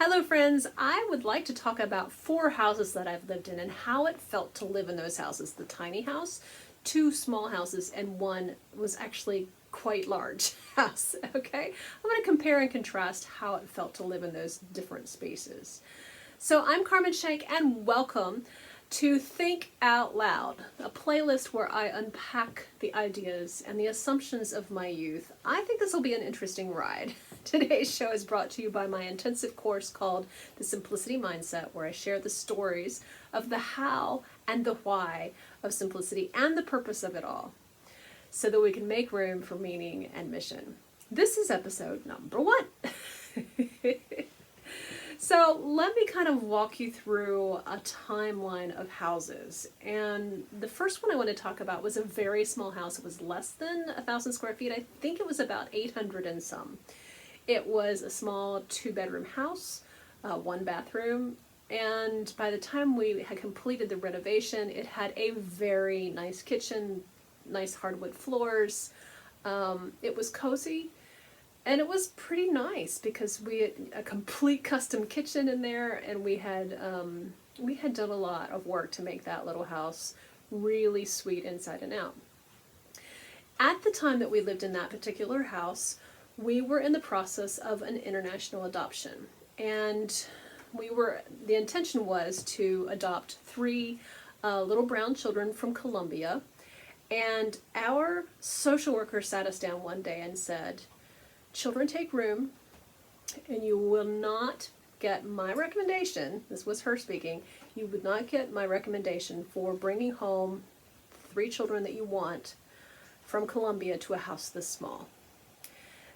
Hello friends, I would like to talk about 4 houses that I've lived in and how it felt to live in those houses. The tiny house, 2 small houses, and 1 was actually quite large house, okay? I'm going to compare and contrast how it felt to live in those different spaces. So I'm Carmen Shank and welcome to Think Out Loud, a playlist where I unpack the ideas and the assumptions of my youth. I think this will be an interesting ride. Today's show is brought to you by my intensive course called The Simplicity Mindset, where I share the stories of the how and the why of simplicity and the purpose of it all, so that we can make room for meaning and mission. This is episode number 1. So let me kind of walk you through a timeline of houses. And the first one I want to talk about was a very small house. It was less than 1,000 square feet. I think it was about 800 and some. It was a small 2-bedroom house, 1 bathroom. And by the time we had completed the renovation, it had a very nice kitchen, nice hardwood floors. It was cozy. And it was pretty nice because we had a complete custom kitchen in there, and we had done a lot of work to make that little house really sweet inside and out. At the time that we lived in that particular house, we were in the process of an international adoption, and the intention was to adopt 3 little brown children from Colombia. And our social worker sat us down one day and said, "Children take room, and you will not get my recommendation," this was her speaking, "you would not get my recommendation for bringing home 3 children that you want from Colombia to a house this small."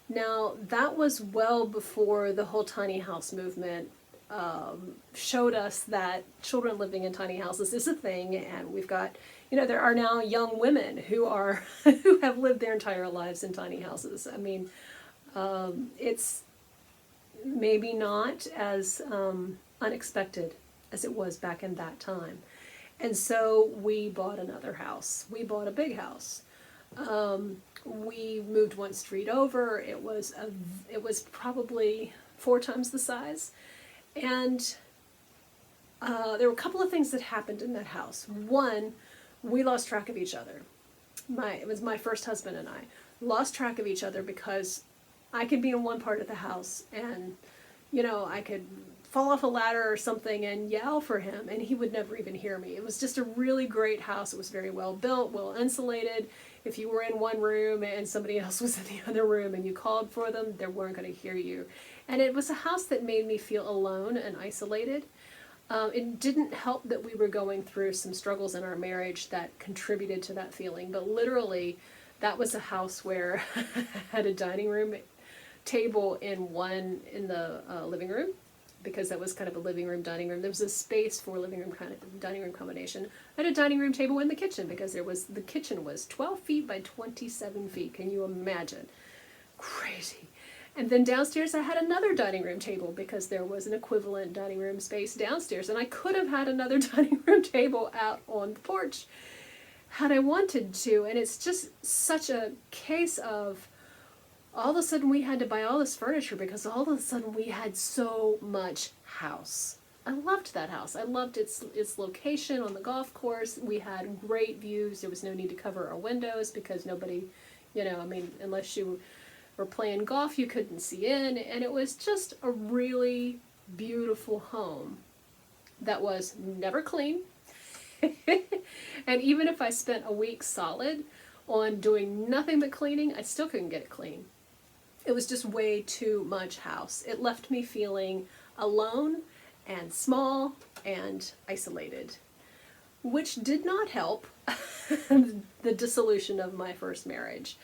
Now, that was well before the whole tiny house movement showed us that children living in tiny houses is a thing, and we've got, there are now young women who have lived their entire lives in tiny houses. I mean, it's maybe not as unexpected as it was back in that time. And so we bought another house. We bought a big house. We moved 1 street over. It was probably 4 times the size. And there were a couple of things that happened in that house. One, we lost track of each other. It was my first husband and I lost track of each other because I could be in one part of the house and, I could fall off a ladder or something and yell for him and he would never even hear me. It was just a really great house. It was very well built, well insulated. If you were in one room and somebody else was in the other room and you called for them, they weren't going to hear you. And it was a house that made me feel alone and isolated. It didn't help that we were going through some struggles in our marriage that contributed to that feeling, but literally that was a house where I had a dining room table in the living room, because that was kind of a living room dining room. There was a space for living room kind of dining room combination. I had a dining room table in the kitchen because the kitchen was 12 feet by 27 feet. Can you imagine? Crazy. And then downstairs I had another dining room table because there was an equivalent dining room space downstairs, and I could have had another dining room table out on the porch had I wanted to. And it's just such a case of all of a sudden we had to buy all this furniture because all of a sudden we had so much house. I loved that house. I loved its location on the golf course. We had great views. There was no need to cover our windows because nobody, unless you were playing golf, you couldn't see in. And it was just a really beautiful home that was never clean. And even if I spent a week solid on doing nothing but cleaning, I still couldn't get it clean. It was just way too much house. It left me feeling alone and small and isolated, which did not help the dissolution of my first marriage.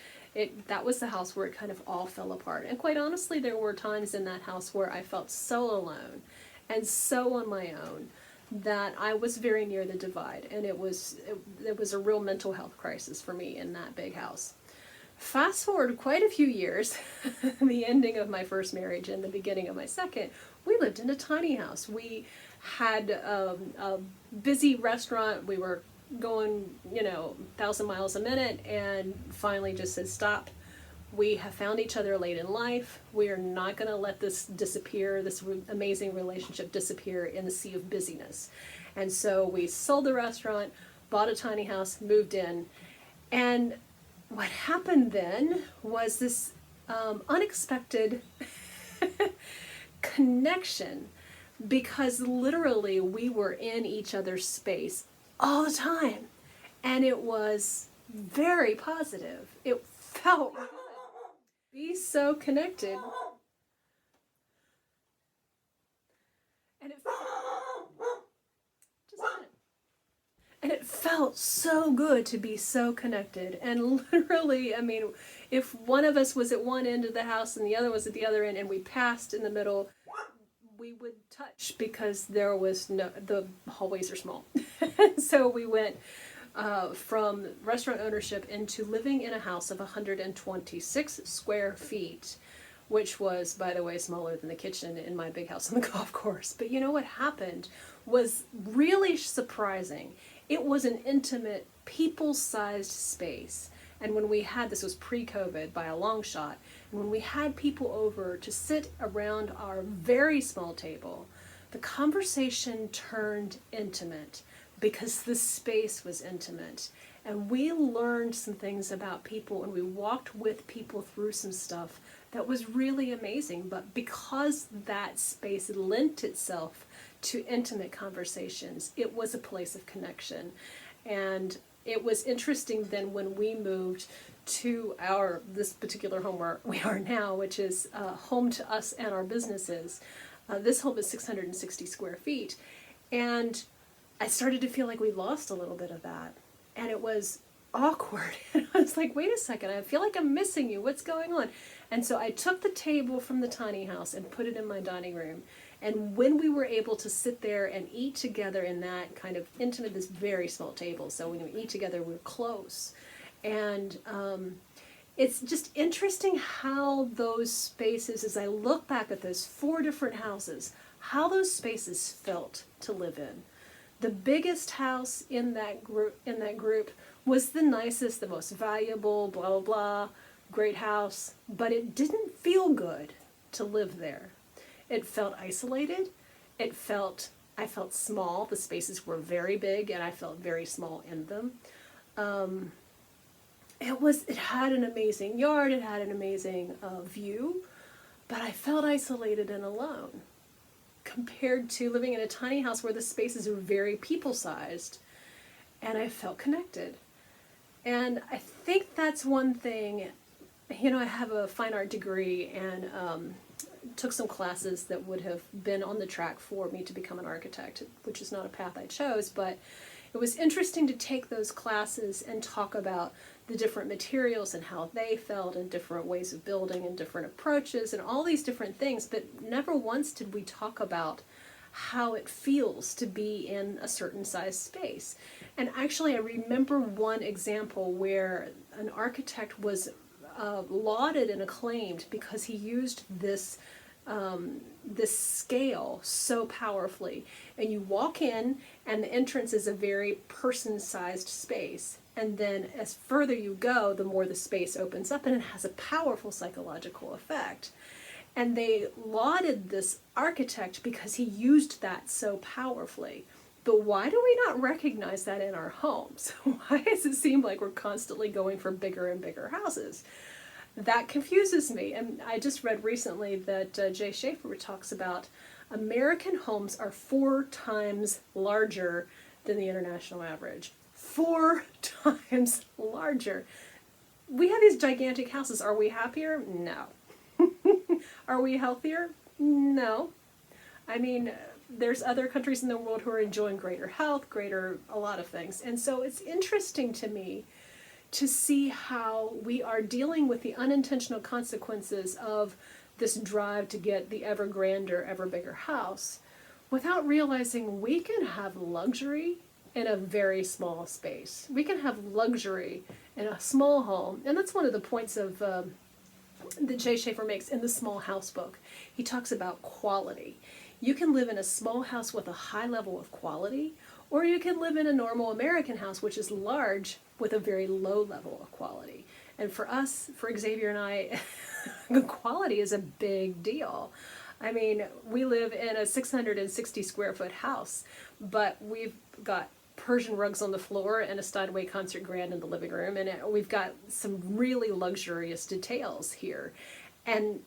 That was the house where it kind of all fell apart. And quite honestly, there were times in that house where I felt so alone and so on my own that I was very near the divide. And it was a real mental health crisis for me in that big house. Fast forward quite a few years, the ending of my first marriage and the beginning of my second, we lived in a tiny house. We had a busy restaurant. We were going, 1,000 miles a minute, and finally just said stop. We have found each other late in life. We are not going to let this disappear, this amazing relationship disappear in the sea of busyness. And so we sold the restaurant, bought a tiny house, moved in. And what happened then was this unexpected connection, because literally we were in each other's space all the time. And it was very positive. It felt good. Be so connected. And it just a minute. And it felt so good to be so connected. And literally, I mean, if one of us was at one end of the house and the other was at the other end and we passed in the middle, we would touch because there was no, the hallways are small. So we went from restaurant ownership into living in a house of 126 square feet, which was, by the way, smaller than the kitchen in my big house on the golf course. But you know what happened was really surprising. It was an intimate, people-sized space. And when we had, this was pre-COVID by a long shot, and when we had people over to sit around our very small table, the conversation turned intimate because the space was intimate. And we learned some things about people, and we walked with people through some stuff that was really amazing. But because that space lent itself to intimate conversations, it was a place of connection. And it was interesting then when we moved to this particular home where we are now, which is home to us and our businesses. This home is 660 square feet. And I started to feel like we lost a little bit of that. And it was awkward. And I was like, wait a second, I feel like I'm missing you. What's going on? And so I took the table from the tiny house and put it in my dining room. And when we were able to sit there and eat together in that kind of intimate, this very small table, so when we eat together, we're close. And it's just interesting how those spaces, as I look back at those 4 different houses, how those spaces felt to live in. The biggest house in that group was the nicest, the most valuable, blah, blah, blah, great house, but it didn't feel good to live there. It felt isolated. I felt small. The spaces were very big and I felt very small in them. It had an amazing yard. It had an amazing view, but I felt isolated and alone compared to living in a tiny house where the spaces were very people-sized and I felt connected. And I think that's one thing, you know, I have a fine art degree and took some classes that would have been on the track for me to become an architect, which is not a path I chose, but it was interesting to take those classes and talk about the different materials and how they felt and different ways of building and different approaches and all these different things, but never once did we talk about how it feels to be in a certain size space. And actually I remember one example where an architect was lauded and acclaimed because he used this scale so powerfully. And you walk in and the entrance is a very person-sized space. And then as further you go, the more the space opens up and it has a powerful psychological effect. And they lauded this architect because he used that so powerfully. But why do we not recognize that in our homes? Why does it seem like we're constantly going for bigger and bigger houses? That confuses me. And I just read recently that Jay Schaefer talks about American homes are 4 times larger than the international average. 4 times larger. We have these gigantic houses. Are we happier? No. Are we healthier? No. I mean, there's other countries in the world who are enjoying greater health, a lot of things. And so it's interesting to me to see how we are dealing with the unintentional consequences of this drive to get the ever grander, ever bigger house without realizing we can have luxury in a very small space. We can have luxury in a small home. And that's one of the points of that Jay Schaefer makes in the Small House book. He talks about quality. You can live in a small house with a high level of quality, or you can live in a normal American house, which is large, with a very low level of quality. And for us, for Xavier and I, the quality is a big deal. I mean, we live in a 660 square foot house, but we've got Persian rugs on the floor and a Steinway concert grand in the living room, and we've got some really luxurious details here. And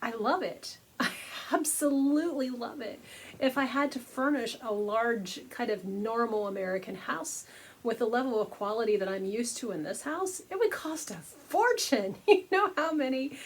I love it. I absolutely love it. If I had to furnish a large, kind of normal American house with the level of quality that I'm used to in this house, it would cost a fortune. You know how many,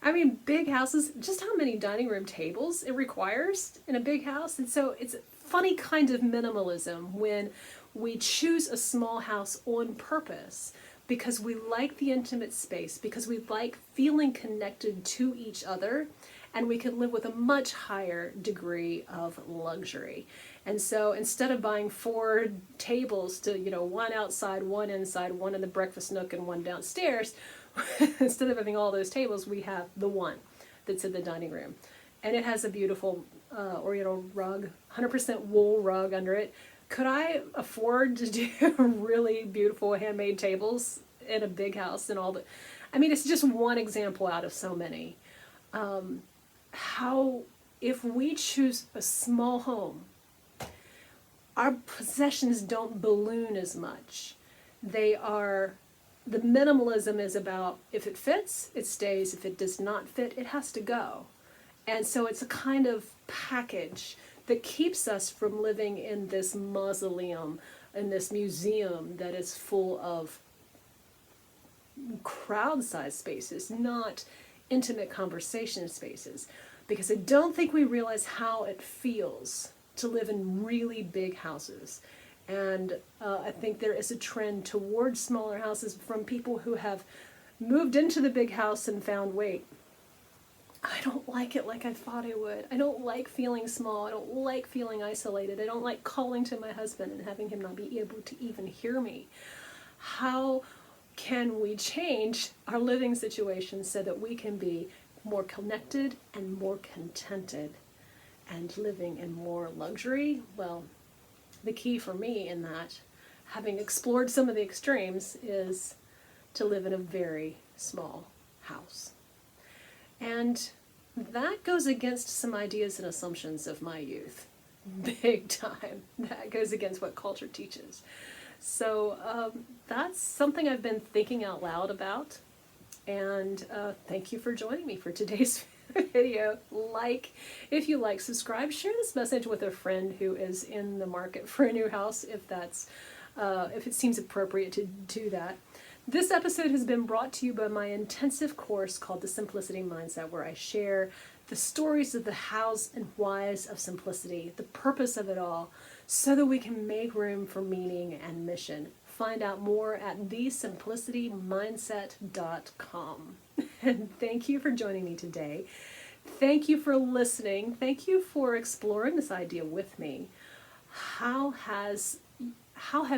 I mean, big houses, just how many dining room tables it requires in a big house. And so it's a funny kind of minimalism when we choose a small house on purpose because we like the intimate space, because we like feeling connected to each other, and we can live with a much higher degree of luxury. And so instead of buying 4 tables to, one outside, one inside, one in the breakfast nook and one downstairs, instead of having all those tables, we have the one that's in the dining room. And it has a beautiful Oriental rug, 100% wool rug under it. Could I afford to do really beautiful handmade tables in a big house and all that? I mean, it's just one example out of so many. How, if we choose a small home, our possessions don't balloon as much. The minimalism is about, if it fits, it stays. If it does not fit, it has to go. And so it's a kind of package that keeps us from living in this mausoleum, in this museum that is full of crowd-sized spaces, not intimate conversation spaces. Because I don't think we realize how it feels to live in really big houses. And I think there is a trend towards smaller houses from people who have moved into the big house and found, wait, I don't like it like I thought I would. I don't like feeling small. I don't like feeling isolated. I don't like calling to my husband and having him not be able to even hear me. How can we change our living situation so that we can be more connected and more contented and living in more luxury? Well, the key for me in that, having explored some of the extremes, is to live in a very small house. And that goes against some ideas and assumptions of my youth. Big time. That goes against what culture teaches. So that's something I've been thinking out loud about. And thank you for joining me for today's video. If you like, subscribe, share this message with a friend who is in the market for a new house, if it seems appropriate to do that. This episode has been brought to you by my intensive course called The Simplicity Mindset, where I share the stories of the hows and whys of simplicity, the purpose of it all, so that we can make room for meaning and mission. Find out more at thesimplicityMindset.com. And thank you for joining me today. Thank you for listening. Thank you for exploring this idea with me. How have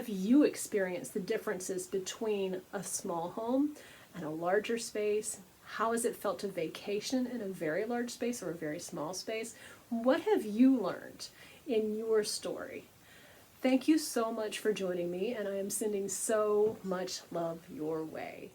you experienced the differences between a small home and a larger space? How has it felt to vacation in a very large space or a very small space? What have you learned in your story? Thank you so much for joining me, and I am sending so much love your way.